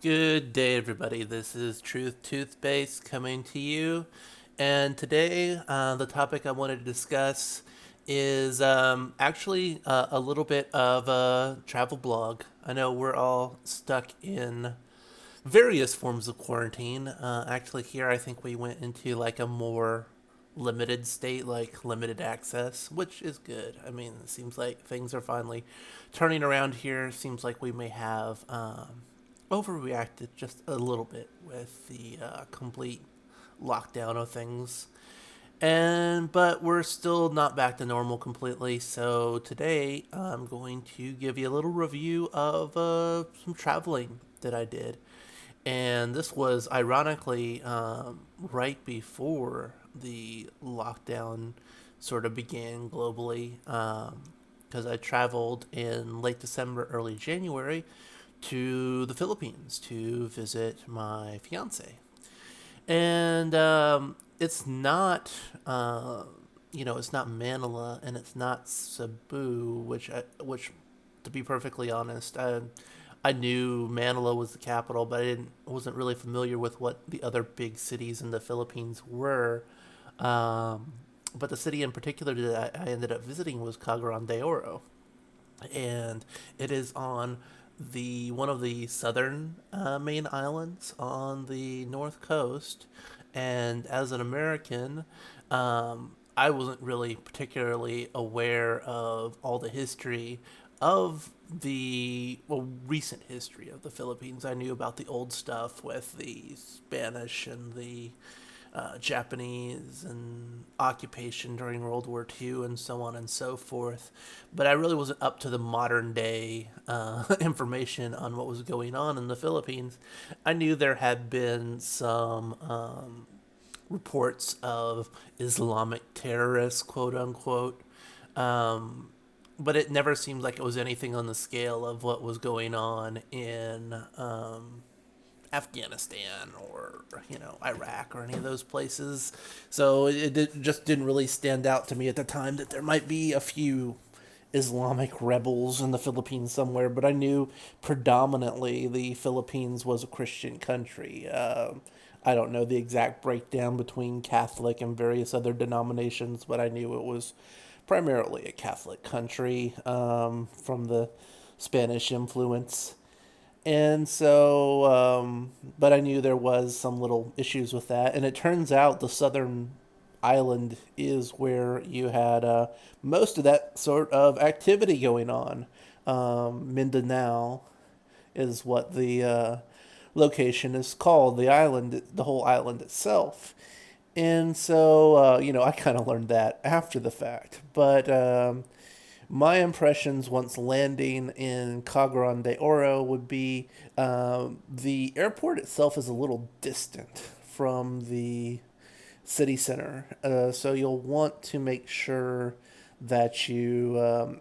Good day, everybody. This is Truth Toothpaste coming to you. And today, the topic I wanted to discuss is actually a little bit of a travel blog. I know we're all stuck in various forms of quarantine. Actually, here I think we went into like a more limited state, like limited access, which is good. I mean, it seems like things are finally turning around here. Seems like we may have overreacted just a little bit with the complete lockdown of things. And but we're still not back to normal completely. So today I'm going to give you a little review of some traveling that I did, and this was ironically right before the lockdown sort of began globally. Because I traveled in late December, early January to the Philippines to visit my fiance. And it's not, it's not Manila and it's not Cebu, which, to be perfectly honest, I knew Manila was the capital, but wasn't really familiar with what the other big cities in the Philippines were. Um, but the city in particular that I ended up visiting was Cagayan de Oro, and it is on the one of the southern main islands on the north coast. And as an American, I wasn't really particularly aware of all the history of the recent history of the Philippines. I knew about the old stuff with the Spanish and the Japanese and occupation during World War II and so on and so forth. But I really wasn't up to the modern day information on what was going on in the Philippines. I knew there had been some reports of Islamic terrorists, quote unquote. Um, but it never seemed like it was anything on the scale of what was going on in Afghanistan or Iraq or any of those places. So just didn't really stand out to me at the time that there might be a few Islamic rebels in the Philippines somewhere, but I knew predominantly the Philippines was a Christian country. I don't know the exact breakdown between Catholic and various other denominations, but I knew it was primarily a Catholic country from the Spanish influence. And so, but I knew there was some little issues with that. And it turns out the southern island is where you had most of that sort of activity going on. Mindanao is what the location is called, the island, the whole island itself. And so, I kind of learned that after the fact. But my impressions once landing in Cagayan de Oro would be the airport itself is a little distant from the city center. So you'll want to make sure that you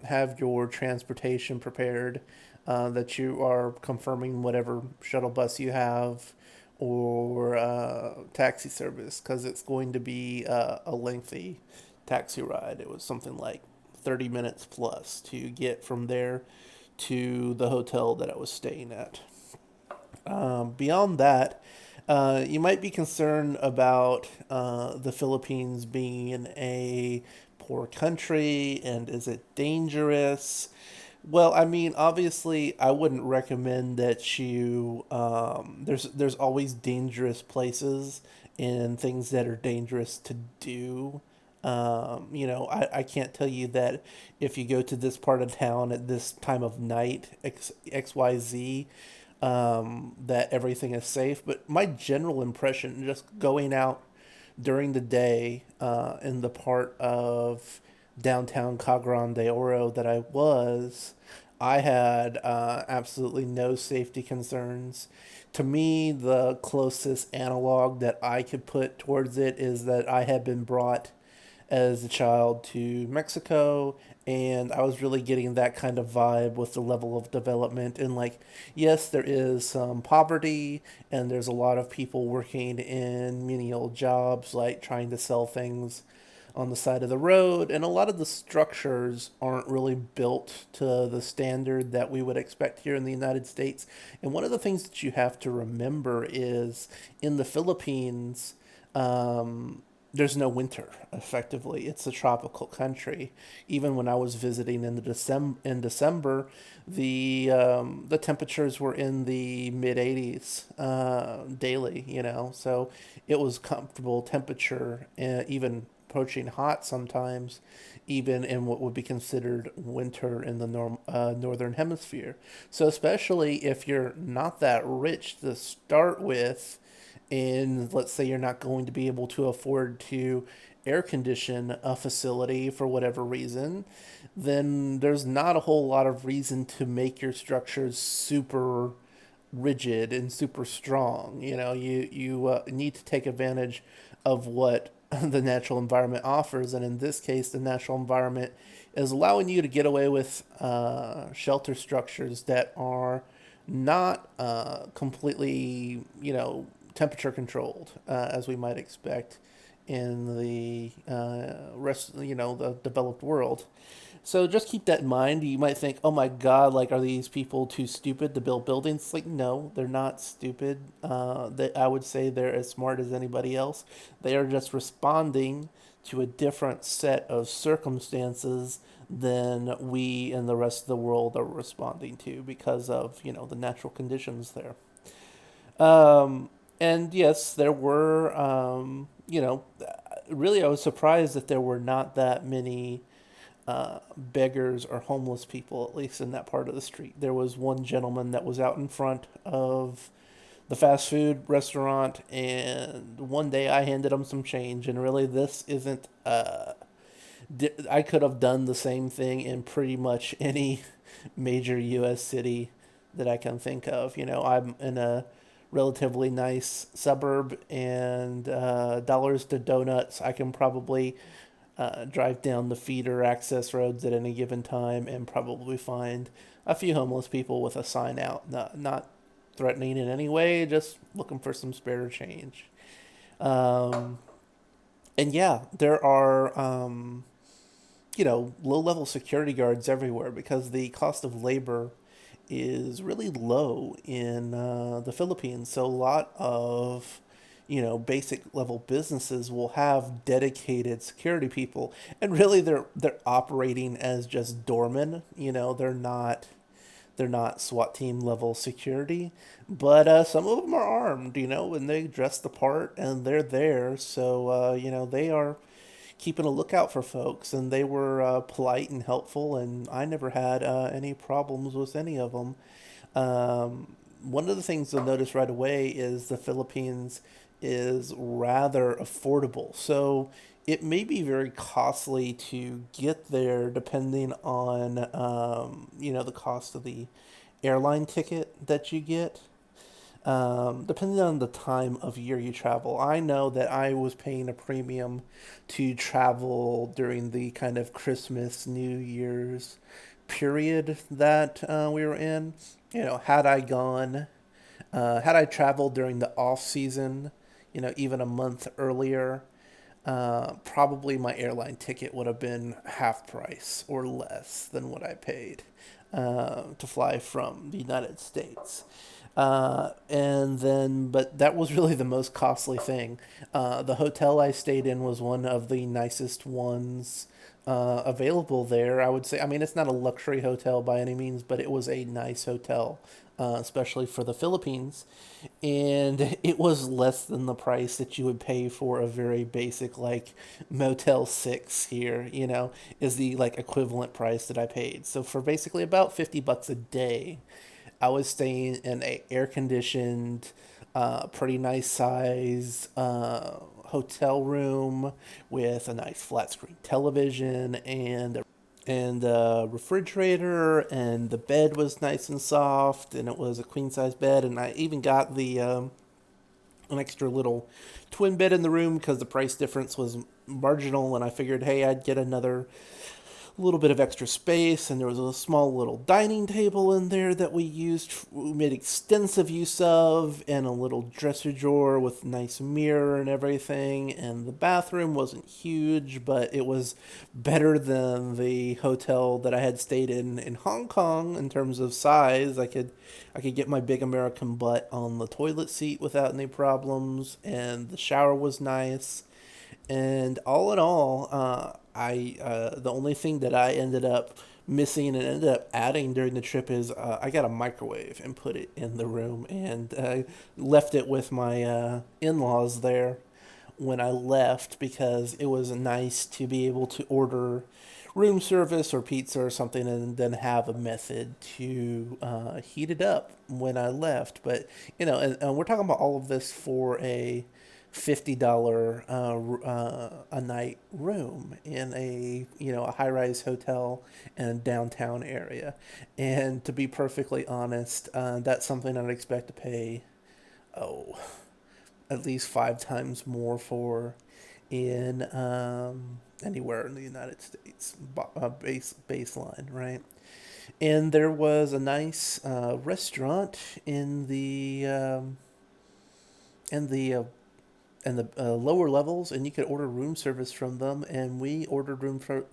have your transportation prepared, that you are confirming whatever shuttle bus you have or taxi service, because it's going to be a lengthy taxi ride. It was something like 30 minutes plus to get from there to the hotel that I was staying at. Beyond that, you might be concerned about the Philippines being a poor country and is it dangerous? Well, I mean, obviously, I wouldn't recommend that you. There's always dangerous places and things that are dangerous to do. I can't tell you that if you go to this part of town at this time of night, XYZ, that everything is safe. But my general impression, just going out during the day in the part of downtown Cagayan de Oro that I had absolutely no safety concerns. To me, the closest analog that I could put towards it is that I had been brought as a child to Mexico, and I was really getting that kind of vibe with the level of development. And, like, yes, there is some poverty, and there's a lot of people working in menial jobs, like trying to sell things. on the side of the road, and a lot of the structures aren't really built to the standard that we would expect here in the United States. And one of the things that you have to remember is in the Philippines, there's no winter effectively. It's a tropical country. Even when I was visiting in December, the temperatures were in the mid 80s daily. So it was comfortable temperature, even approaching hot sometimes, even in what would be considered winter in the northern hemisphere. So especially if you're not that rich to start with, and let's say you're not going to be able to afford to air condition a facility for whatever reason, then there's not a whole lot of reason to make your structures super rigid and super strong. You need to take advantage of what the natural environment offers, and in this case, the natural environment is allowing you to get away with shelter structures that are not completely, temperature controlled, as we might expect in the the developed world. So just keep that in mind. You might think, oh my God, like, are these people too stupid to build buildings? Like, no, they're not stupid. I would say they're as smart as anybody else. They are just responding to a different set of circumstances than we and the rest of the world are responding to because of, the natural conditions there. Um, and yes, there were, really, I was surprised that there were not that many beggars or homeless people, at least in that part of the street. There was one gentleman that was out in front of the fast food restaurant, and one day I handed him some change. And really, this isn't. I could have done the same thing in pretty much any major U.S. city that I can think of. I'm in a relatively nice suburb, and dollars to donuts, I can probably drive down the feeder access roads at any given time and probably find a few homeless people with a sign out, not threatening in any way, just looking for some spare change. Um, and yeah, there are low level security guards everywhere because the cost of labor is really low in the Philippines. So a lot of basic level businesses will have dedicated security people, and really they're operating as just doormen. They're not SWAT team level security, but some of them are armed. And they dress the part and they're there. So they are keeping a lookout for folks, and they were polite and helpful, and I never had any problems with any of them. One of the things you'll notice right away is the Philippines is rather affordable. So it may be very costly to get there depending on, the cost of the airline ticket that you get. Depending on the time of year you travel. I know that I was paying a premium to travel during the kind of Christmas, New Year's period that we were in. Had I traveled during the off season, even a month earlier, probably my airline ticket would have been half price or less than what I paid to fly from the United States. But that was really the most costly thing. The hotel I stayed in was one of the nicest ones available there. I would say, I mean, it's not a luxury hotel by any means, but it was a nice hotel, especially for the Philippines. And it was less than the price that you would pay for a very basic, like, Motel 6 here, is the, like, equivalent price that I paid. So for basically about $50 a day, I was staying in a air conditioned, pretty nice size hotel room with a nice flat screen television and a refrigerator, and the bed was nice and soft, and it was a queen size bed, and I even got the an extra little twin bed in the room because the price difference was marginal, and I figured, hey, I'd get another a little bit of extra space, and there was a small little dining table in there that we made extensive use of, and a little dresser drawer with nice mirror and everything. And the bathroom wasn't huge, but it was better than the hotel that I had stayed in Hong Kong in terms of size. I could get my big American butt on the toilet seat without any problems, and the shower was nice. And all in all, I the only thing that I ended up missing and ended up adding during the trip is I got a microwave and put it in the room, and left it with my in-laws there when I left, because it was nice to be able to order room service or pizza or something and then have a method to heat it up when I left. But and we're talking about all of this for a $50 a night room in a high rise hotel in a downtown area. And to be perfectly honest, that's something I'd expect to pay, oh, at least 5 times more for in anywhere in the United States, baseline, right? And there was a nice restaurant in the lower levels, and you could order room service from them. And we ordered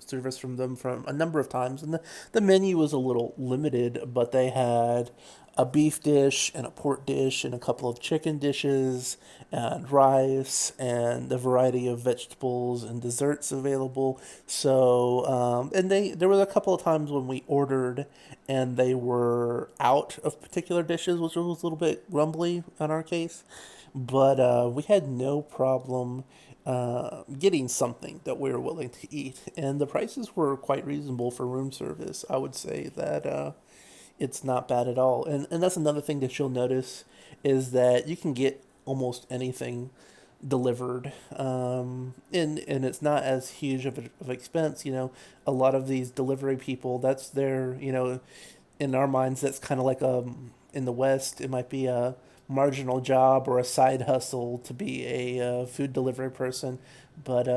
service from them from a number of times, and the menu was a little limited, but they had a beef dish and a pork dish and a couple of chicken dishes and rice and a variety of vegetables and desserts available. So and there was a couple of times when we ordered and they were out of particular dishes, which was a little bit grumbly in our case. But we had no problem getting something that we were willing to eat, and the prices were quite reasonable for room service. I would say that it's not bad at all. And that's another thing that you'll notice is that you can get almost anything delivered, and it's not as huge of expense. A lot of these delivery people, that's their, in our minds, that's kind of like in the West, it might be a marginal job or a side hustle to be a food delivery person. But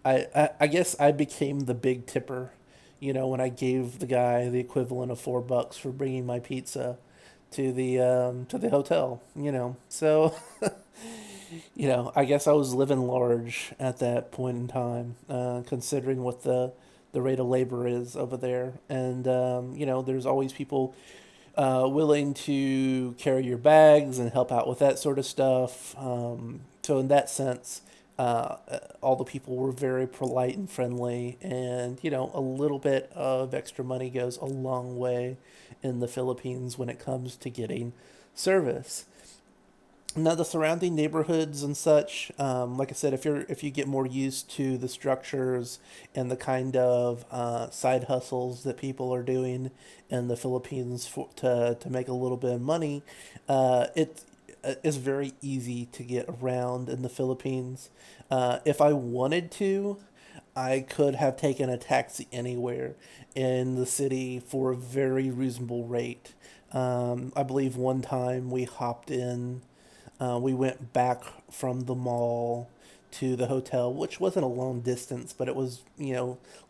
I guess I became the big tipper. When I gave the guy the equivalent of $4 for bringing my pizza to the hotel. So I guess I was living large at that point in time, considering what the rate of labor is over there. And there's always people willing to carry your bags and help out with that sort of stuff. So in that sense, all the people were very polite and friendly, and a little bit of extra money goes a long way in the Philippines when it comes to getting service. Now the surrounding neighborhoods and such, like I said, if you get more used to the structures and the kind of side hustles that people are doing in the Philippines to make a little bit of money, it is very easy to get around in the Philippines. If I wanted to, I could have taken a taxi anywhere in the city for a very reasonable rate. I believe one time we went back from the mall to the hotel, which wasn't a long distance, but it was,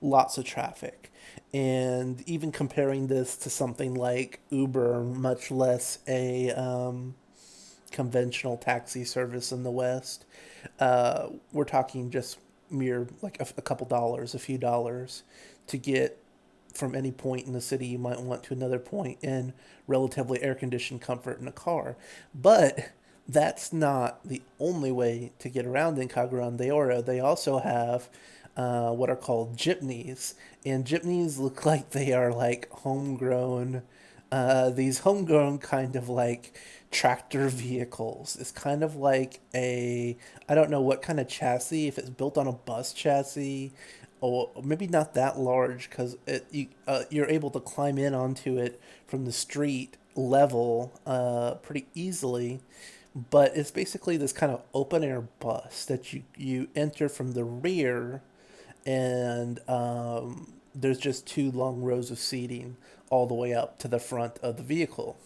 lots of traffic. And even comparing this to something like Uber, much less a conventional taxi service in the West, we're talking just mere like a couple dollars, a few dollars to get from any point in the city you might want to another point in relatively air conditioned comfort in a car. But that's not the only way to get around in Cagayan de Oro. They also have what are called jeepneys, and jeepneys look like they are like these homegrown kind of like tractor vehicles. It's kind of like I don't know what kind of chassis, if it's built on a bus chassis, or maybe not that large, because you're able to climb in onto it from the street level pretty easily. But it's basically this kind of open air bus that you enter from the rear, and there's just two long rows of seating all the way up to the front of the vehicle.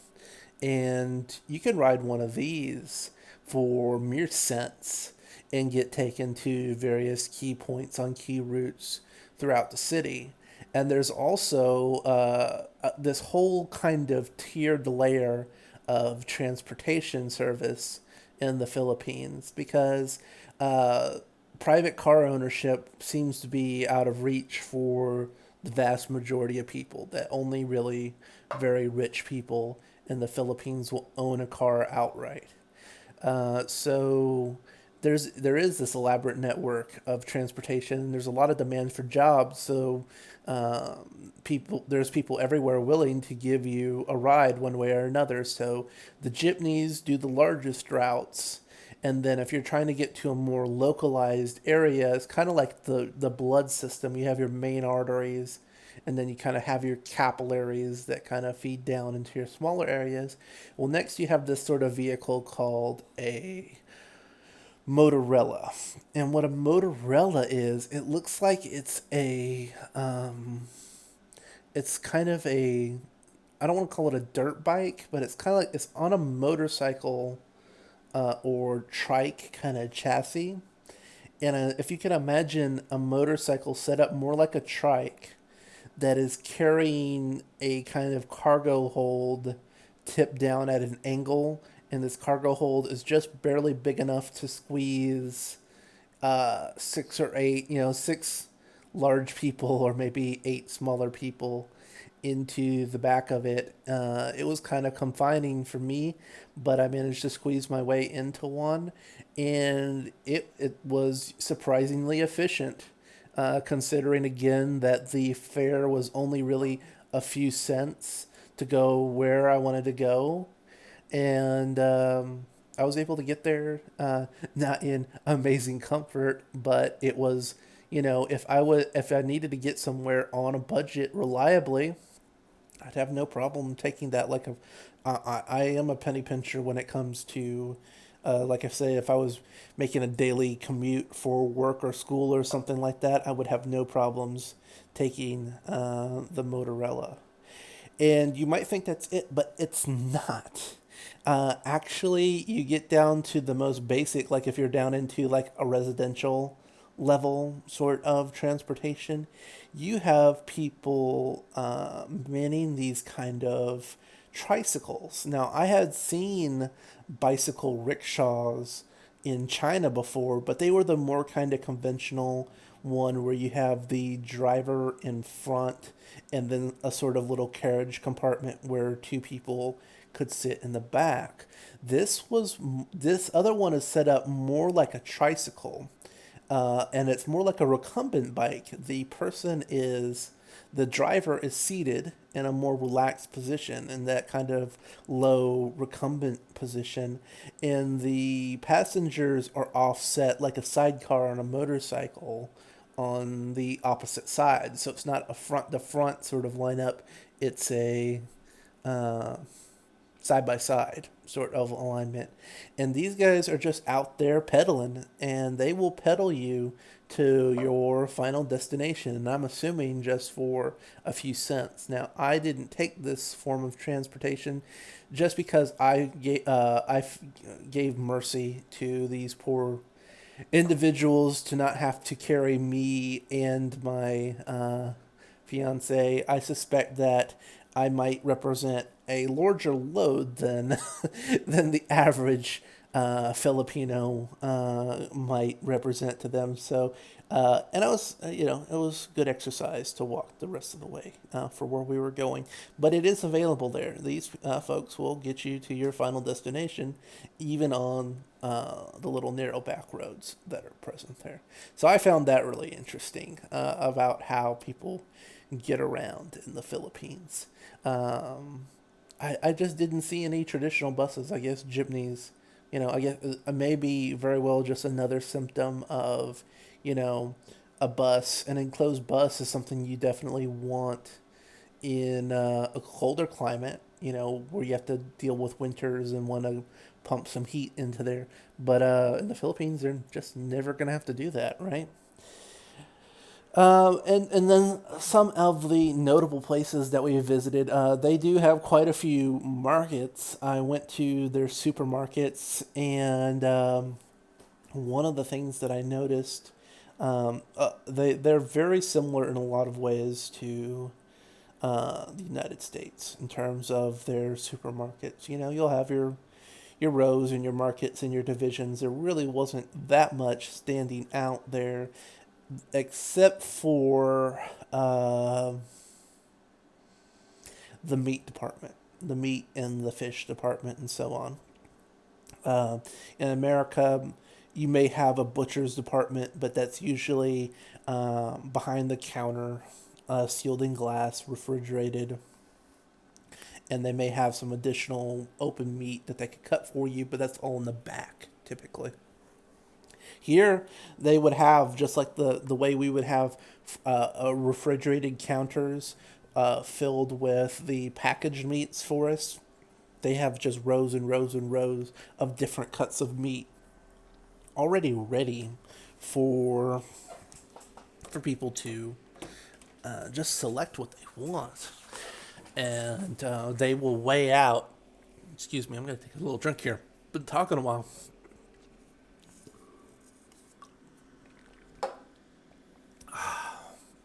And you can ride one of these for mere cents and get taken to various key points on key routes throughout the city. And there's also this whole kind of tiered layer of transportation service in the Philippines because uh, private car ownership seems to be out of reach for the vast majority of people, that only really very rich people in the Philippines will own a car outright. So there is this elaborate network of transportation. There's a lot of demand for jobs, so there's people everywhere willing to give you a ride one way or another. So the jeepneys do the largest routes, and then if you're trying to get to a more localized area, it's kind of like the blood system. You have your main arteries, and then you kind of have your capillaries that kind of feed down into your smaller areas. Well, next you have this sort of vehicle called a motorella. And what a motorella is, it looks like it's kind of a, I don't want to call it a dirt bike, but it's kind of like it's on a motorcycle or trike kind of chassis. And if you can imagine a motorcycle set up more like a trike that is carrying a kind of cargo hold tipped down at an angle, and this cargo hold is just barely big enough to squeeze six or eight, six large people or maybe eight smaller people into the back of it. It was kind of confining for me, but I managed to squeeze my way into one, and it was surprisingly efficient, considering again that the fare was only really a few cents to go where I wanted to go, and I was able to get there, not in amazing comfort, but it was, if I needed to get somewhere on a budget reliably, I'd have no problem taking that. I am a penny pincher when it comes to, like I say, if I was making a daily commute for work or school or something like that, I would have no problems taking the Motorella. And you might think that's it, but it's not. Actually, you get down to the most basic, like if you're down into like a residential level sort of transportation, you have people manning these kind of tricycles. Now, I had seen bicycle rickshaws in China before, but they were the more kind of conventional one where you have the driver in front and then a sort of little carriage compartment where two people could sit in the back. This other one is set up more like a tricycle, and it's more like a recumbent bike. The driver is seated in a more relaxed position in that kind of low recumbent position, and the passengers are offset like a sidecar on a motorcycle on the opposite side. So it's not a front to front sort of lineup. It's a uh, side by side sort of alignment. And these guys are just out there pedaling, and they will pedal you to your final destination. And I'm assuming just for a few cents. Now, I didn't take this form of transportation just because gave mercy to these poor individuals to not have to carry me and my fiance. I suspect that I might represent a larger load than than the average Filipino might represent to them. So, and I was, it was good exercise to walk the rest of the way for where we were going. But it is available there. These folks will get you to your final destination, even on the little narrow back roads that are present there. So I found that really interesting about how people get around in the Philippines. I just didn't see any traditional buses. I guess jeepneys, I guess maybe very well just another symptom of, you know, a bus. An enclosed bus is something you definitely want in a colder climate, where you have to deal with winters and want to pump some heat into there. But in the Philippines, they're just never going to have to do that, right? And then some of the notable places that we visited, they do have quite a few markets. I went to their supermarkets, and one of the things that I noticed They're very similar in a lot of ways to the United States in terms of their supermarkets. You know, you'll have your rows and your markets and your divisions. There really wasn't that much standing out there, except for the meat department, the meat and the fish department, and so on. Uh, in America, you may have a butcher's department, but that's usually behind the counter, sealed in glass, refrigerated, and they may have some additional open meat that they could cut for you, but that's all in the back typically. Here, they would have just like the way we would have refrigerated counters filled with the packaged meats for us. They have just rows and rows and rows of different cuts of meat already ready for people to just select what they want, and they will weigh out. Excuse me, I'm gonna take a little drink here. Been talking a while.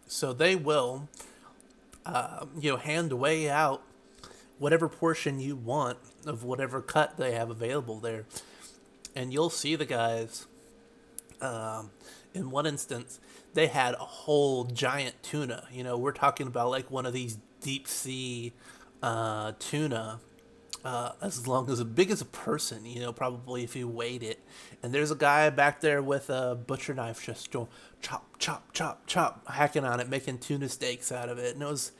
So they will, hand weigh out whatever portion you want of whatever cut they have available there, and you'll see the guys. Um, in one instance, they had a whole giant tuna. You know, we're talking about like one of these deep sea tuna, as long as big as a person, probably if you weighed it. And there's a guy back there with a butcher knife just going chop, chop, chop, chop, hacking on it, making tuna steaks out of it. And it was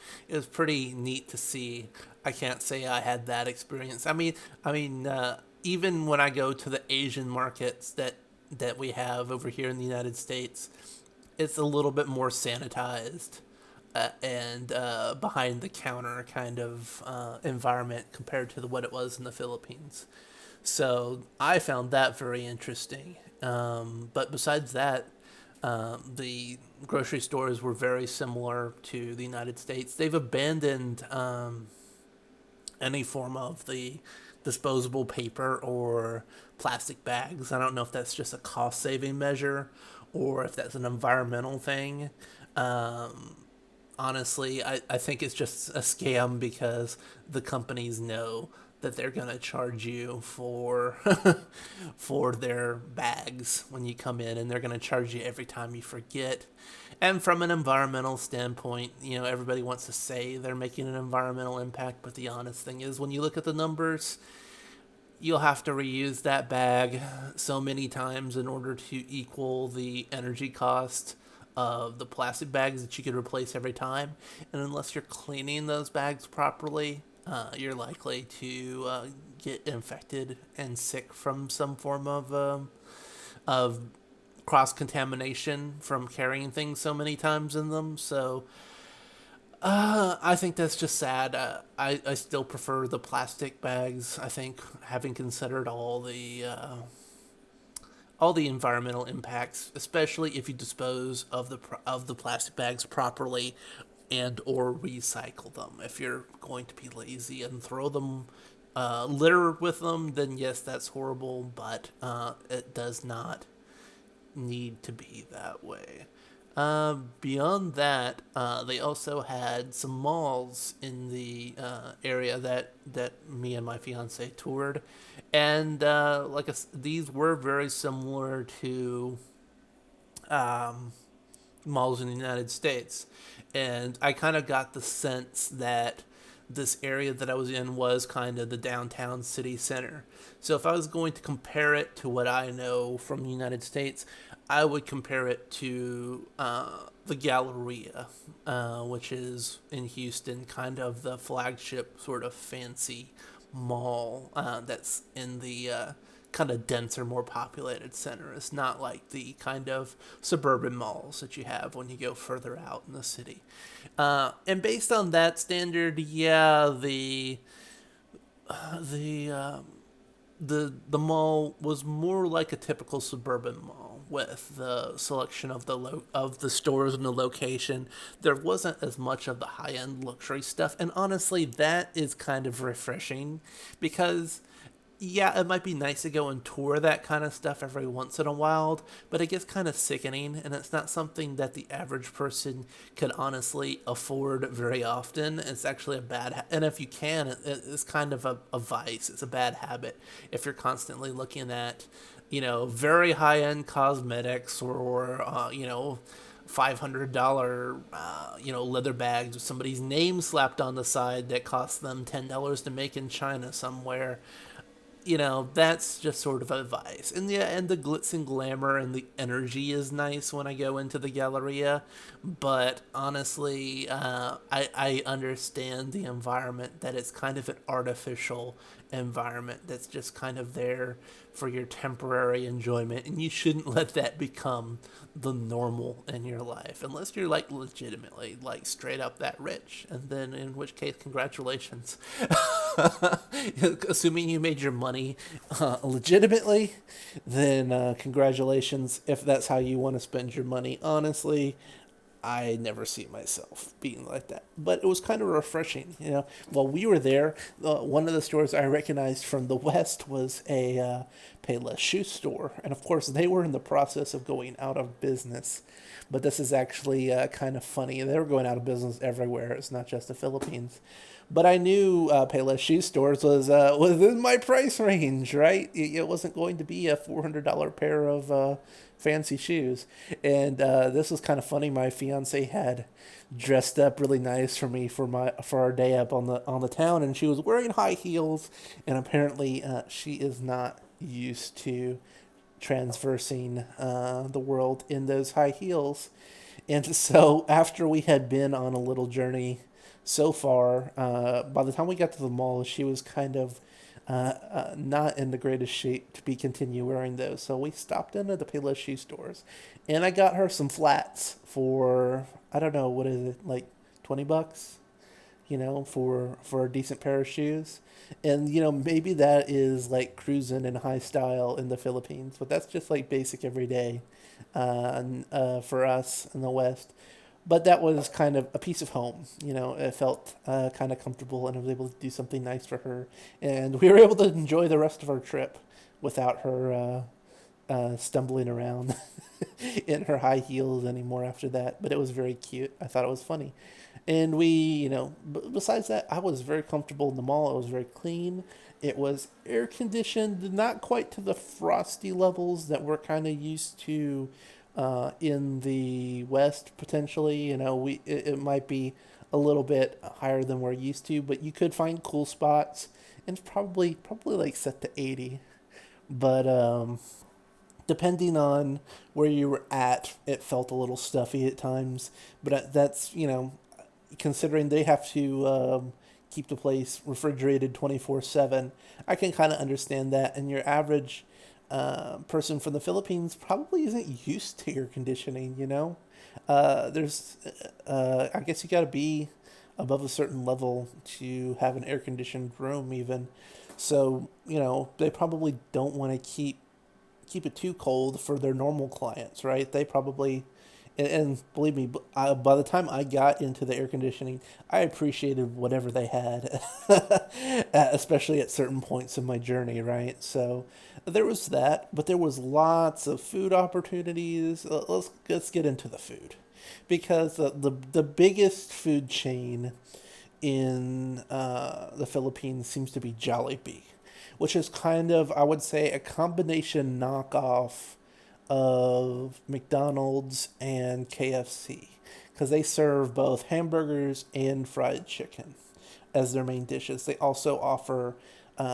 pretty neat to see. I can't say I had that experience. Even when I go to the Asian markets that we have over here in the United States, it's a little bit more sanitized and behind the counter kind of environment compared to what it was in the Philippines. So I found that very interesting. But besides that, the grocery stores were very similar to the United States. They've abandoned any form of the disposable paper or plastic bags. I don't know if that's just a cost saving measure or if that's an environmental thing. Um, Honestly, I think it's just a scam because the companies know that they're gonna charge you for for their bags when you come in, and they're gonna charge you every time you forget. And from an environmental standpoint, everybody wants to say they're making an environmental impact, but the honest thing is, when you look at the numbers, you'll have to reuse that bag so many times in order to equal the energy cost of the plastic bags that you could replace every time. And unless you're cleaning those bags properly, you're likely to get infected and sick from some form of cross contamination from carrying things so many times in them. So I think that's just sad. I still prefer the plastic bags. I think, having considered all the environmental impacts, especially if you dispose of the plastic bags properly and or recycle them. If you're going to be lazy and throw them, litter with them, then yes, that's horrible. But it does not need to be that way. Beyond that, they also had some malls in the area that me and my fiance toured, and these were very similar to um, malls in the United States, and I kind of got the sense that this area that I was in was kind of the downtown city center. So if I was going to compare it to what I know from the United States, I would compare it to the Galleria, which is in Houston, kind of the flagship sort of fancy mall that's in the kind of denser, more populated center. It's not like the kind of suburban malls that you have when you go further out in the city. And based on that standard, yeah, the the mall was more like a typical suburban mall with the selection of of the stores and the location. There wasn't as much of the high end luxury stuff, and honestly, that is kind of refreshing because Yeah, it might be nice to go and tour that kind of stuff every once in a while, but it gets kind of sickening, and it's not something that the average person could honestly afford very often. It's actually a and if you can, it's kind of a vice. It's a bad habit if you're constantly looking at, very high end cosmetics or $500 leather bags with somebody's name slapped on the side that cost them $10 to make in China somewhere. That's just sort of advice. And yeah, and the glitz and glamour and the energy is nice when I go into the Galleria. But honestly, I understand the environment, that it's kind of an artificial environment that's just kind of there for your temporary enjoyment. And you shouldn't let that become the normal in your life unless you're like legitimately like straight up that rich, and then in which case congratulations. Assuming you made your money legitimately, then congratulations if that's how you want to spend your money. Honestly, I never see myself being like that. But it was kind of refreshing, While we were there, one of the stores I recognized from the West was a Payless shoe store. And of course, they were in the process of going out of business. But this is actually kind of funny. They were going out of business everywhere. It's not just the Philippines. But I knew Payless shoe stores was within my price range, right? It wasn't going to be a $400 pair of fancy shoes. And this was kind of funny. My fiance had dressed up really nice for me for our day up on the town, and she was wearing high heels. And apparently, she is not used to transversing the world in those high heels. And so after we had been on a little journey so far, by the time we got to the mall, she was kind of not in the greatest shape to be continue wearing those. So we stopped in at the Payless shoe stores, and I got her some flats for, I don't know, what is it, like $20, for a decent pair of shoes. And maybe that is like cruising in high style in the Philippines, but that's just like basic everyday for us in the West. But that was kind of a piece of home. It felt kind of comfortable, and I was able to do something nice for her. And we were able to enjoy the rest of our trip without her stumbling around in her high heels anymore after that. But it was very cute. I thought it was funny. And we, besides that, I was very comfortable in the mall. It was very clean. It was air conditioned, not quite to the frosty levels that we're kind of used to in the West potentially. It might be a little bit higher than we're used to, but you could find cool spots, and it's probably like set to 80. But depending on where you were at, it felt a little stuffy at times. But that's considering they have to keep the place refrigerated 24/7. I can kind of understand that, and your average person from the Philippines probably isn't used to air conditioning. There's I guess you got to be above a certain level to have an air conditioned room even. So they probably don't want to keep it too cold for their normal clients, right? They probably, and believe me, by the time I got into the air conditioning, I appreciated whatever they had, especially at certain points in my journey, right? So there was that, but there was lots of food opportunities. Let's get into the food, because the biggest food chain in the Philippines seems to be Jollibee, which is kind of, I would say, a combination knockoff of McDonald's and KFC, because they serve both hamburgers and fried chicken as their main dishes. They also offer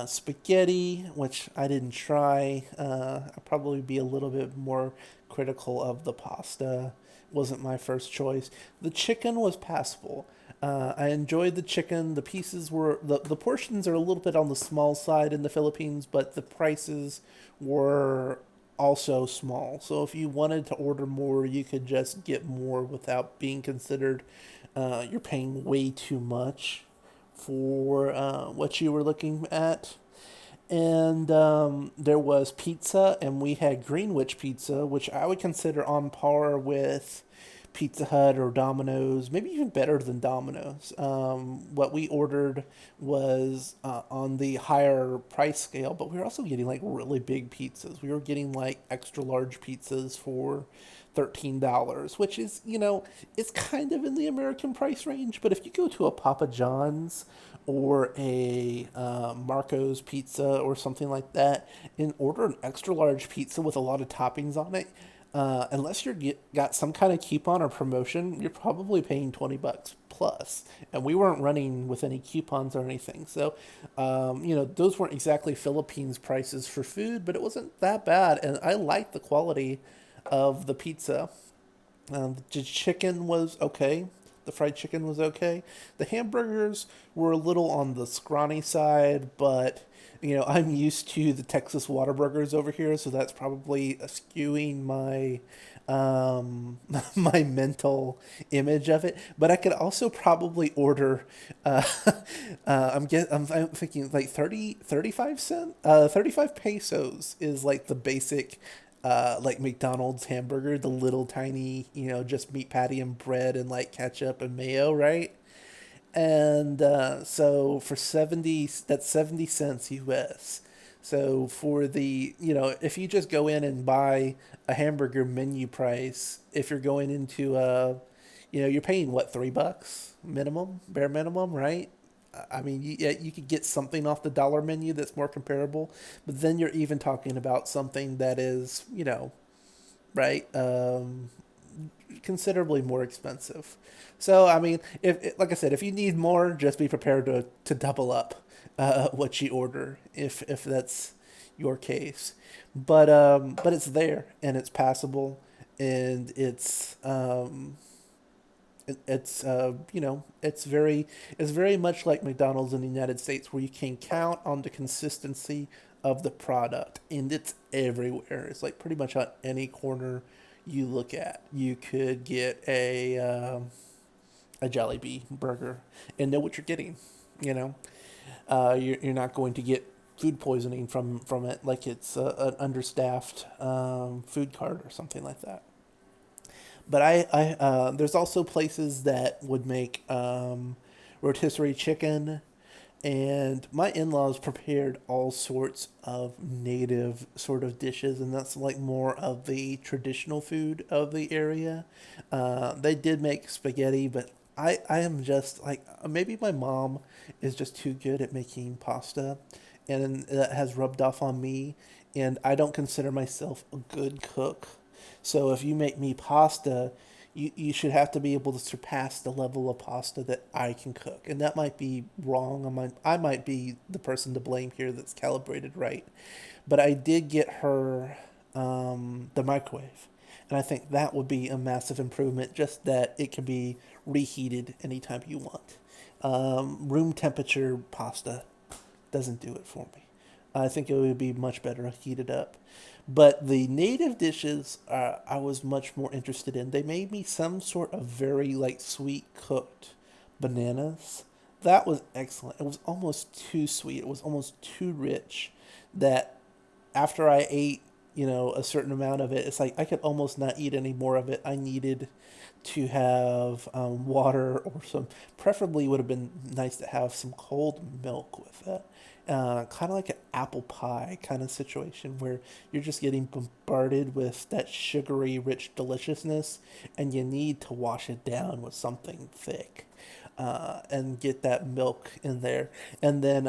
spaghetti, which I didn't try. I'd probably be a little bit more critical of the pasta. Wasn't my first choice. The chicken was passable. I enjoyed the chicken. The pieces were, the portions are a little bit on the small side in the Philippines, but the prices were also small. So if you wanted to order more, you could just get more without being considered you're paying way too much for what you were looking at. And there was pizza, and we had Greenwich pizza, which I would consider on par with Pizza Hut or Domino's, maybe even better than Domino's. What we ordered was on the higher price scale, but we were also getting like really big pizzas. We were getting like extra large pizzas for $13, which is, it's kind of in the American price range. But if you go to a Papa John's or a Marco's Pizza or something like that and order an extra large pizza with a lot of toppings on it, unless got some kind of coupon or promotion, you're probably paying $20 plus. And we weren't running with any coupons or anything. So, those weren't exactly Philippines prices for food, but it wasn't that bad. And I liked the quality of the pizza. The chicken was okay. The fried chicken was okay. The hamburgers were a little on the scrawny side, but I'm used to the Texas Whataburgers over here, so that's probably skewing my my mental image of it. But I could also probably order. I'm thinking like 35 cent, 35 pesos is like the basic like McDonald's hamburger, the little tiny, just meat patty and bread and like ketchup and mayo, right? And so for 70, that's 70 cents US. So for if you just go in and buy a hamburger menu price, if you're going into you're paying what, $3 minimum, bare minimum, right? I mean, yeah, you could get something off the dollar menu that's more comparable, but then you're even talking about something that is, right, considerably more expensive. So, I mean, if like I said, if you need more, just be prepared to double up what you order if that's your case. But it's there and it's passable and it's very much like McDonald's in the United States, where you can count on the consistency of the product, and it's everywhere. It's like pretty much on any corner you look at, you could get a Jollibee burger and know what you're getting. You know, you're not going to get food poisoning from it like it's an understaffed food cart or something like that. But there's also places that would make rotisserie chicken, and my in-laws prepared all sorts of native sort of dishes, and that's like more of the traditional food of the area. They did make spaghetti, but I am just like, maybe my mom is just too good at making pasta, and that has rubbed off on me, and I don't consider myself a good cook. So if you make me pasta, you should have to be able to surpass the level of pasta that I can cook. And that might be wrong. I might be the person to blame here that's calibrated right. But I did get her the microwave. And I think that would be a massive improvement, just that it can be reheated anytime you want. Room temperature pasta doesn't do it for me. I think it would be much better heated up. But the native dishes, I was much more interested in. They made me some sort of very like sweet cooked bananas. That was excellent. It was almost too sweet. It was almost too rich. That after I ate, a certain amount of it, it's like I could almost not eat any more of it. I needed to have water or some, preferably would have been nice to have some cold milk with it. Kind of like an apple pie kind of situation where you're just getting bombarded with that sugary, rich deliciousness, and you need to wash it down with something thick and get that milk in there. And then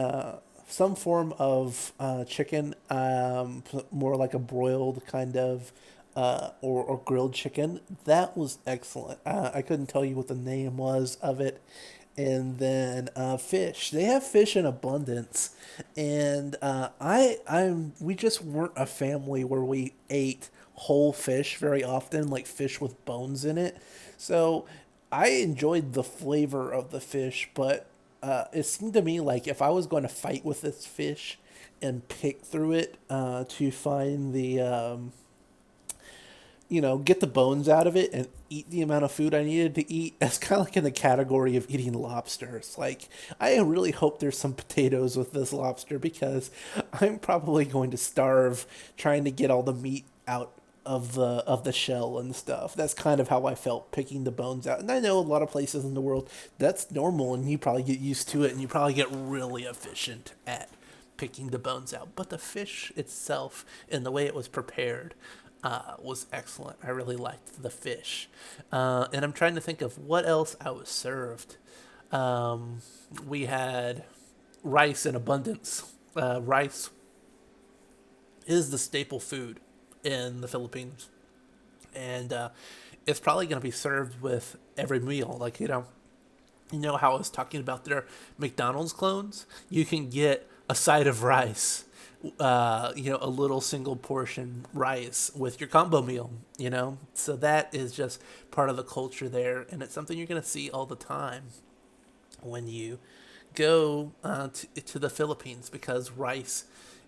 some form of chicken, more like a broiled kind of or grilled chicken. That was excellent. I couldn't tell you what the name was of it. And then fish. They have fish in abundance, and we just weren't a family where we ate whole fish very often, like fish with bones in it. So I enjoyed the flavor of the fish, but it seemed to me like if I was going to fight with this fish and pick through it to find get the bones out of it and eat the amount of food I needed to eat. That's kind of like in the category of eating lobsters. Like, I really hope there's some potatoes with this lobster because I'm probably going to starve trying to get all the meat out of the shell and stuff. That's kind of how I felt picking the bones out. And I know a lot of places in the world that's normal, and you probably get used to it, and you probably get really efficient at picking the bones out. But the fish itself and the way it was prepared was excellent. I really liked the fish, and I'm trying to think of what else I was served. Um, we had rice in abundance. Rice is the staple food in the Philippines, and it's probably going to be served with every meal. Like you know how I was talking about their McDonald's clones. You can get a side of rice, a little single portion rice with your combo meal. So that is just part of the culture there, and it's something you're going to see all the time when you go to the Philippines, because rice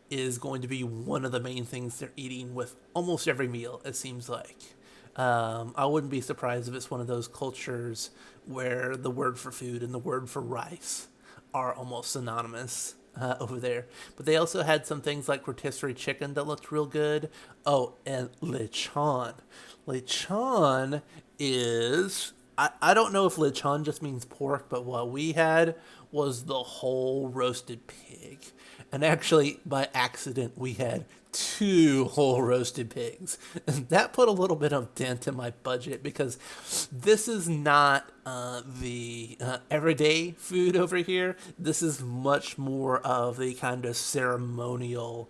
is going to be one of the main things they're eating with almost every meal, it seems like. I wouldn't be surprised if it's one of those cultures where the word for food and the word for rice are almost synonymous over there. But they also had some things like rotisserie chicken that looked real good. Oh, and lechon. Lechon is. I don't know if lechon just means pork, but what we had was the whole roasted pig. And actually, by accident, we had two whole roasted pigs. And that put a little bit of dent in my budget, because this is not the everyday food over here. This is much more of the kind of ceremonial.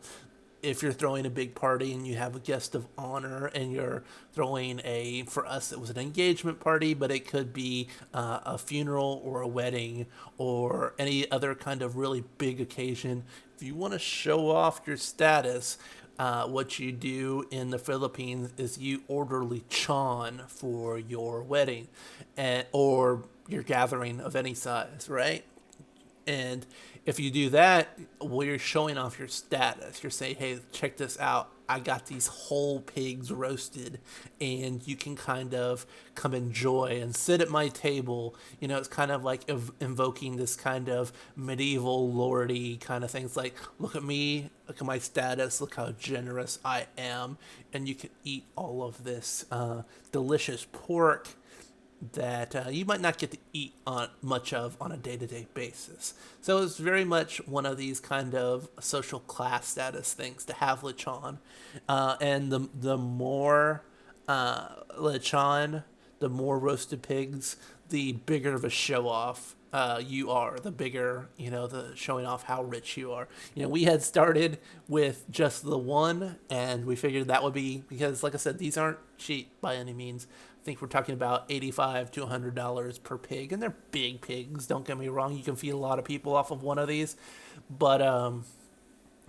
If you're throwing a big party and you have a guest of honor, and you're throwing for us, it was an engagement party, but it could be a funeral or a wedding or any other kind of really big occasion. If you want to show off your status, what you do in the Philippines is you order lechon for your wedding, or your gathering of any size, right? And if you do that, well, you're showing off your status. You're saying, hey, check this out. I got these whole pigs roasted, and you can kind of come enjoy and sit at my table. It's kind of like invoking this kind of medieval lordy kind of things, like, look at me, look at my status, look how generous I am. And you can eat all of this delicious pork that you might not get to eat on much of on a day-to-day basis. So it's very much one of these kind of social class status things to have lechon, and the more lechon, the more roasted pigs, the bigger of a show off you are, the bigger, the showing off how rich you are. We had started with just the one, and we figured that would be, because, like I said, these aren't cheap by any means. I think we're talking about $85 to $100 per pig, and they're big pigs. Don't get me wrong; you can feed a lot of people off of one of these, but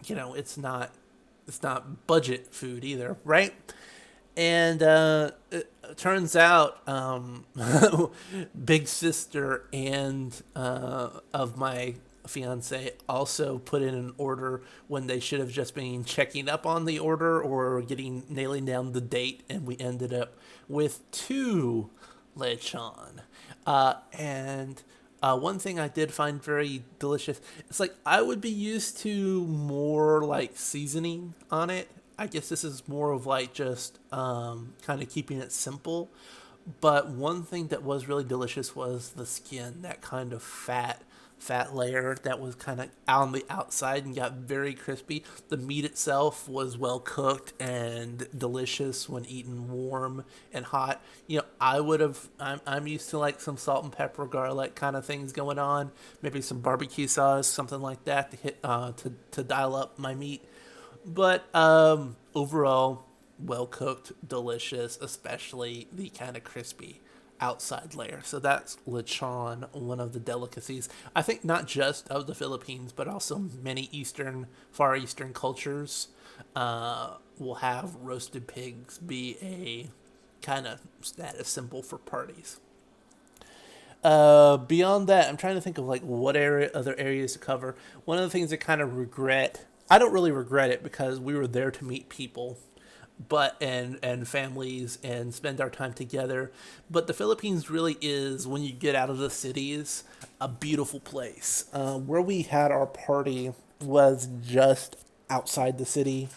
it's not budget food either, right? And it turns out, big sister and of my fiance also put in an order when they should have just been checking up on the order or nailing down the date, and we ended up with two lechon. And one thing I did find very delicious, it's like I would be used to more like seasoning on it. I guess this is more of like just kind of keeping it simple. But one thing that was really delicious was the skin, that kind of fat layer that was kind of on the outside and got very crispy. The meat itself was well cooked and delicious when eaten warm and hot. I would have. I'm used to like some salt and pepper, garlic kind of things going on. Maybe some barbecue sauce, something like that to hit to dial up my meat. But overall, well cooked, delicious, especially the kind of crispy outside layer. So that's lechon, one of the delicacies. I think not just of the Philippines, but also many Far Eastern cultures will have roasted pigs be a kind of status symbol for parties. Beyond that, I'm trying to think of like what other areas to cover. One of the things I kind of regret, I don't really regret it because we were there to meet people, but and families and spend our time together. But the Philippines really is, when you get out of the cities, a beautiful place. Where we had our party was just outside the city.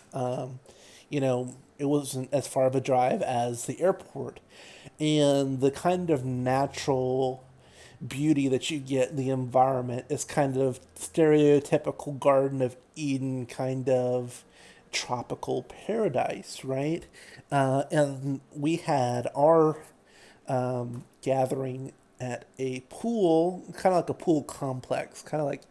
it wasn't as far of a drive as the airport, and the kind of natural beauty that you get, the environment is kind of stereotypical Garden of Eden kind of tropical paradise, right? And we had our gathering at a pool, kind of like a pool complex, kind of like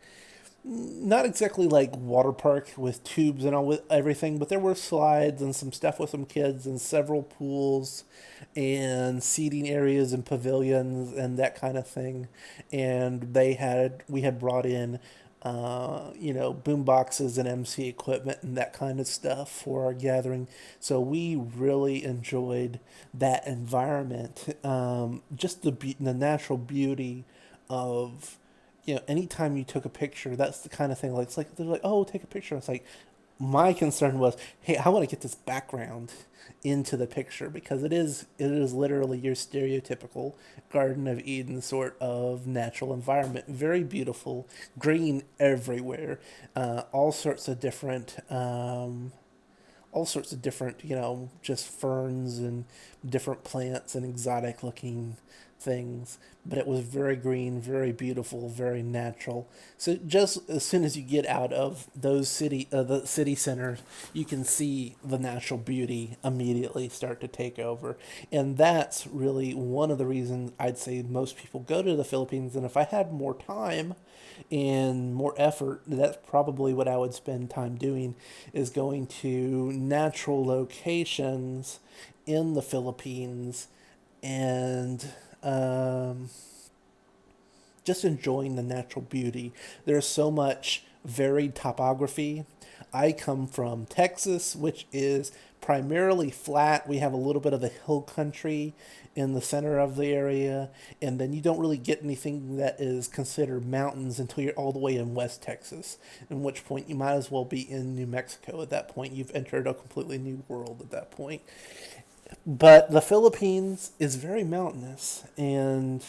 not exactly like water park with tubes and all with everything, but there were slides and some stuff with some kids and several pools and seating areas and pavilions and that kind of thing. And we had brought in boom boxes and MC equipment and that kind of stuff for our gathering. So we really enjoyed that environment. Just the natural beauty of, anytime you took a picture, that's the kind of thing. Like, it's like they're like, oh, take a picture. It's like, my concern was, hey, I want to get this background into the picture because it is literally your stereotypical Garden of Eden sort of natural environment. Very beautiful, green everywhere, all sorts of different just ferns and different plants and exotic looking things. But it was very green, very beautiful, very natural. So just as soon as you get out of the city centers, you can see the natural beauty immediately start to take over. And that's really one of the reasons I'd say most people go to the Philippines. And if I had more time, and more effort, that's probably what I would spend time doing, is going to natural locations in the Philippines and just enjoying the natural beauty. There's so much varied topography. I come from Texas, which is primarily flat. We have a little bit of the hill country in the center of the area, and then you don't really get anything that is considered mountains until you're all the way in West Texas, in which point you might as well be in New Mexico at that point. You've entered a completely new world at that point. But the Philippines is very mountainous, and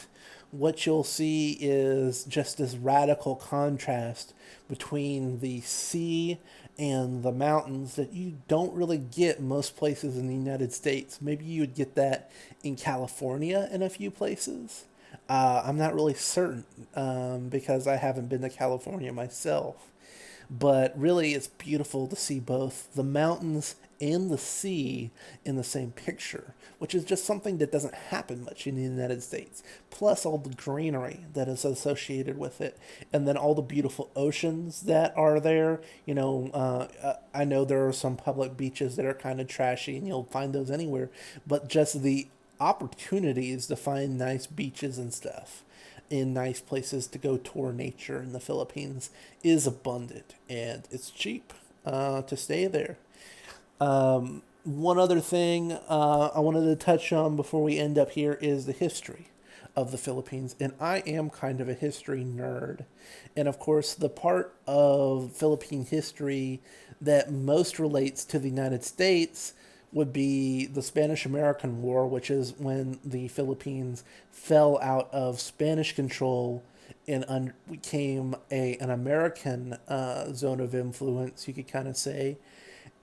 what you'll see is just this radical contrast between the sea and the mountains that you don't really get most places in the United States. Maybe you would get that in California in a few places. I'm not really certain because I haven't been to California myself. But really, it's beautiful to see both the mountains and the sea in the same picture, which is just something that doesn't happen much in the United States. Plus, all the greenery that is associated with it, and then all the beautiful oceans that are there. I know there are some public beaches that are kind of trashy, and you'll find those anywhere, but just the opportunities to find nice beaches and stuff in nice places to go tour nature in the Philippines is abundant, and it's cheap to stay there. One other thing I wanted to touch on before we end up here is the history of the Philippines. And I am kind of a history nerd. And of course, the part of Philippine history that most relates to the United States would be the Spanish American War, which is when the Philippines fell out of Spanish control and became an American zone of influence, you could kind of say.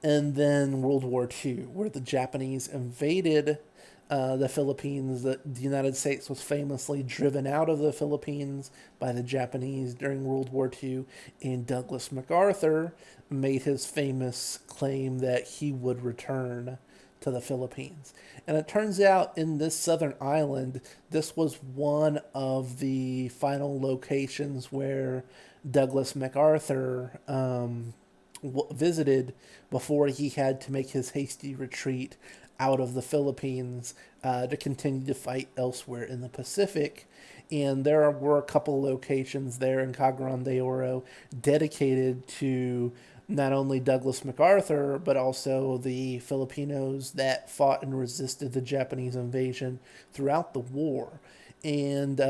And then World War II, where the Japanese invaded the Philippines. The United States was famously driven out of the Philippines by the Japanese during World War II, and Douglas MacArthur made his famous claim that he would return to the Philippines. And it turns out in this southern island, this was one of the final locations where Douglas MacArthur visited before he had to make his hasty retreat out of the Philippines to continue to fight elsewhere in the Pacific. And there were a couple locations there in Cagayan de Oro dedicated to not only Douglas MacArthur, but also the Filipinos that fought and resisted the Japanese invasion throughout the war. And,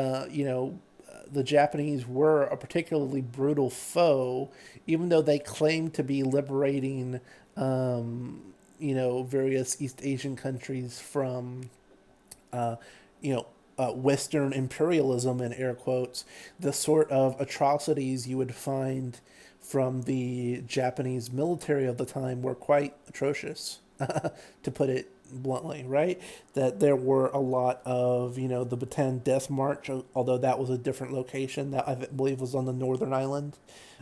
the Japanese were a particularly brutal foe, even though they claimed to be liberating, various East Asian countries from, uh, Western imperialism, in air quotes. The sort of atrocities you would find from the Japanese military of the time were quite atrocious. to put it bluntly, right? That there were a lot of, the Bataan Death March, although that was a different location that I believe was on the northern island,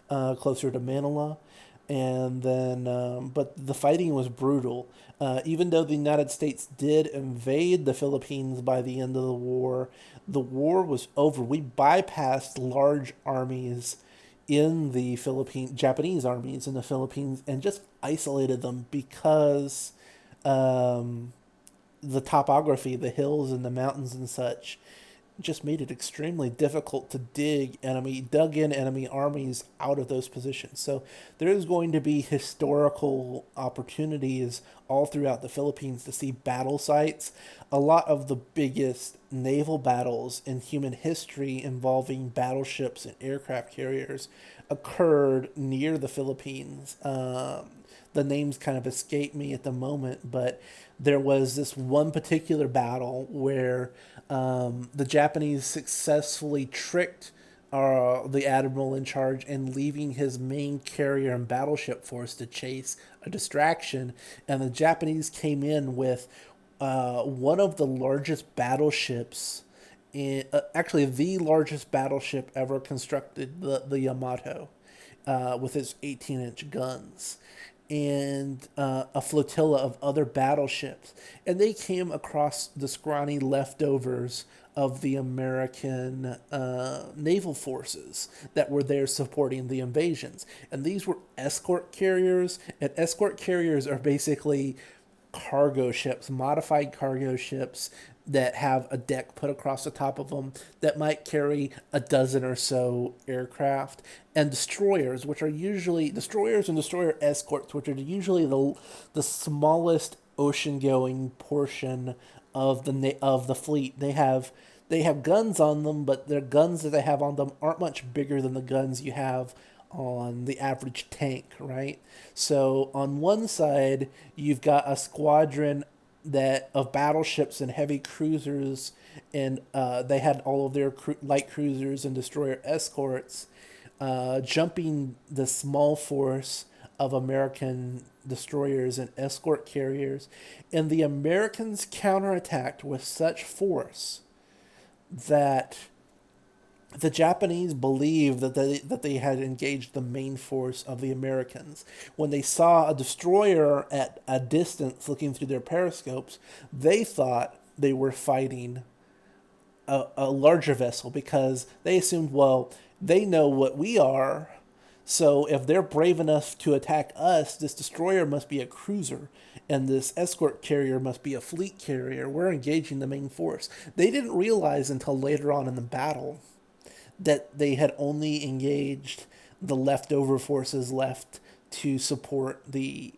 closer to Manila. And then, but the fighting was brutal. Even though the United States did invade the Philippines by the end of the war was over. We bypassed large armies in the Philippines, Japanese armies in the Philippines, and just isolated them because um, the topography, the hills and the mountains and such, just made it extremely difficult to dug in enemy armies out of those positions. So there is going to be historical opportunities all throughout the Philippines to see battle sites. A lot of the biggest naval battles in human history involving battleships and aircraft carriers occurred near the Philippines. The names kind of escape me at the moment, but there was this one particular battle where the Japanese successfully tricked the admiral in charge and leaving his main carrier and battleship force to chase a distraction. And the Japanese came in with one of the largest battleships, actually the largest battleship ever constructed, the Yamato, with its 18-inch guns, and a flotilla of other battleships. And they came across the scrawny leftovers of the American naval forces that were there supporting the invasions. And these were escort carriers, and escort carriers are basically cargo ships, modified cargo ships that have a deck put across the top of them that might carry a dozen or so aircraft, and destroyers, which are usually destroyers and destroyer escorts, which are usually the smallest ocean-going portion of the fleet. They have guns on them, but their guns that they have on them aren't much bigger than the guns you have on the average tank, right? So on one side, you've got a squadron of battleships and heavy cruisers, and they had all of their light cruisers and destroyer escorts jumping the small force of American destroyers and escort carriers, and the Americans counterattacked with such force that the Japanese believed that they had engaged the main force of the Americans. When they saw a destroyer at a distance looking through their periscopes, they thought they were fighting a larger vessel, because they assumed, well, they know what we are, so if they're brave enough to attack us, this destroyer must be a cruiser, and this escort carrier must be a fleet carrier. We're engaging the main force. They didn't realize until later on in the battle that they had only engaged the leftover forces left to support the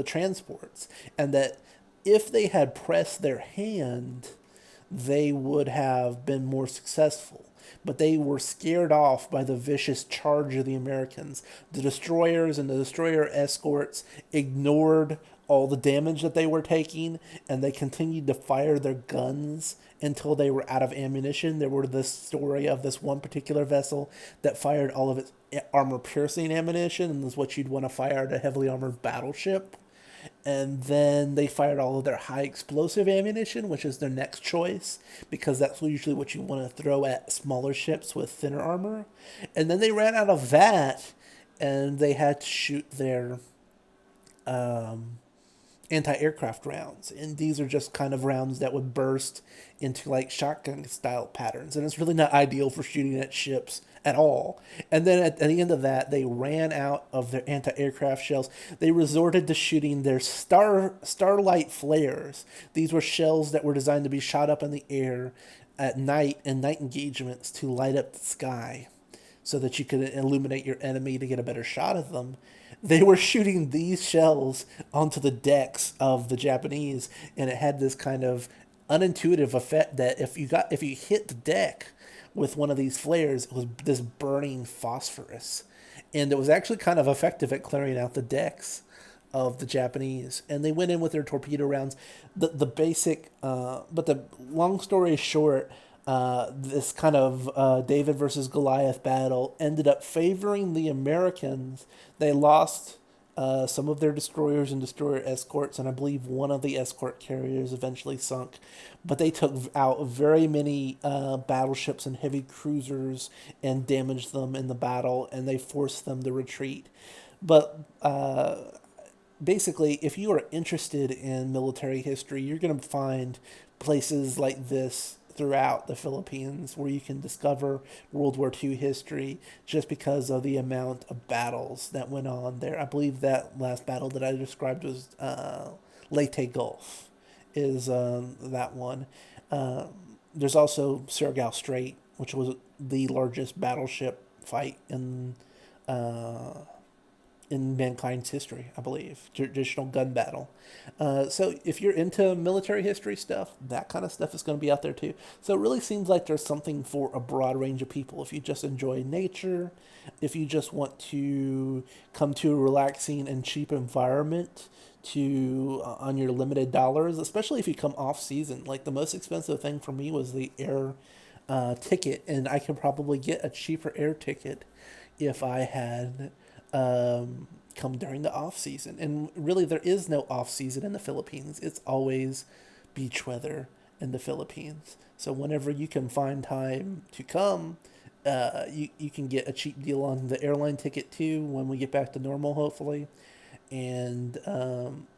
transports, and that if they had pressed their hand, they would have been more successful. But they were scared off by the vicious charge of the Americans. The destroyers and the destroyer escorts ignored all the damage that they were taking, and they continued to fire their guns until they were out of ammunition. There were this story of this one particular vessel that fired all of its armor-piercing ammunition, and was what you'd want to fire at a heavily armored battleship. And then they fired all of their high explosive ammunition, which is their next choice, because that's usually what you want to throw at smaller ships with thinner armor. And then they ran out of that, and they had to shoot their anti-aircraft rounds, and these are just kind of rounds that would burst into like shotgun style patterns, and it's really not ideal for shooting at ships at all. And then at the end of that, they ran out of their anti-aircraft shells. They resorted to shooting their starlight flares. These were shells that were designed to be shot up in the air at night in night engagements to light up the sky, so that you could illuminate your enemy to get a better shot of them. They were shooting these shells onto the decks of the Japanese, and it had this kind of unintuitive effect that if you hit the deck with one of these flares, it was this burning phosphorus, and it was actually kind of effective at clearing out the decks of the Japanese. And they went in with their torpedo rounds. The basic, but the long story short, this kind of David versus Goliath battle ended up favoring the Americans. They lost some of their destroyers and destroyer escorts, and I believe one of the escort carriers eventually sunk. But they took out very many battleships and heavy cruisers and damaged them in the battle, and they forced them to retreat. But basically, if you are interested in military history, you're going to find places like this throughout the Philippines where you can discover World War II history just because of the amount of battles that went on there. I believe that last battle that I described was Leyte Gulf, is that one. Uh, there's also Surigao Strait, which was the largest battleship fight in mankind's history, I believe. Traditional gun battle. So if you're into military history stuff, that kind of stuff is going to be out there too. So it really seems like there's something for a broad range of people. If you just enjoy nature, if you just want to come to a relaxing and cheap environment to on your limited dollars, especially if you come off season. Like the most expensive thing for me was the air ticket, and I could probably get a cheaper air ticket if I had come during the off season. And really, there is no off season in the Philippines. It's always beach weather in the Philippines. So whenever you can find time to come, you can get a cheap deal on the airline ticket too when we get back to normal, hopefully. And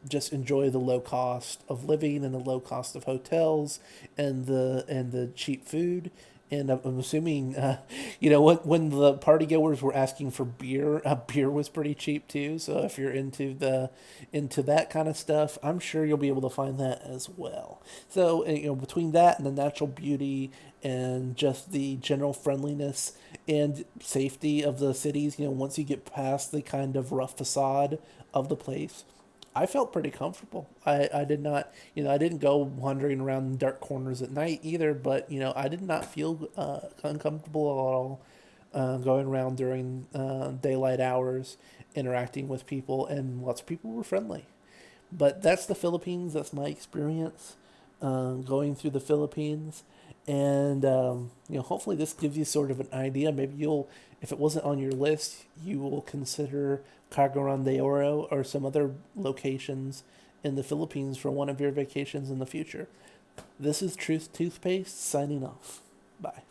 just enjoy the low cost of living and the low cost of hotels and the cheap food. And I'm assuming, when the party goers were asking for beer, beer was pretty cheap too. So if you're into that kind of stuff, I'm sure you'll be able to find that as well. So between that and the natural beauty and just the general friendliness and safety of the cities, once you get past the kind of rough facade of the place, I felt pretty comfortable. I did not, I didn't go wandering around dark corners at night either, but, I did not feel uncomfortable at all going around during daylight hours, interacting with people, and lots of people were friendly. But that's the Philippines. That's my experience going through the Philippines. And, hopefully this gives you sort of an idea. Maybe if it wasn't on your list, you will consider Cagayan de Oro or some other locations in the Philippines for one of your vacations in the future. This is Truth Toothpaste signing off. Bye.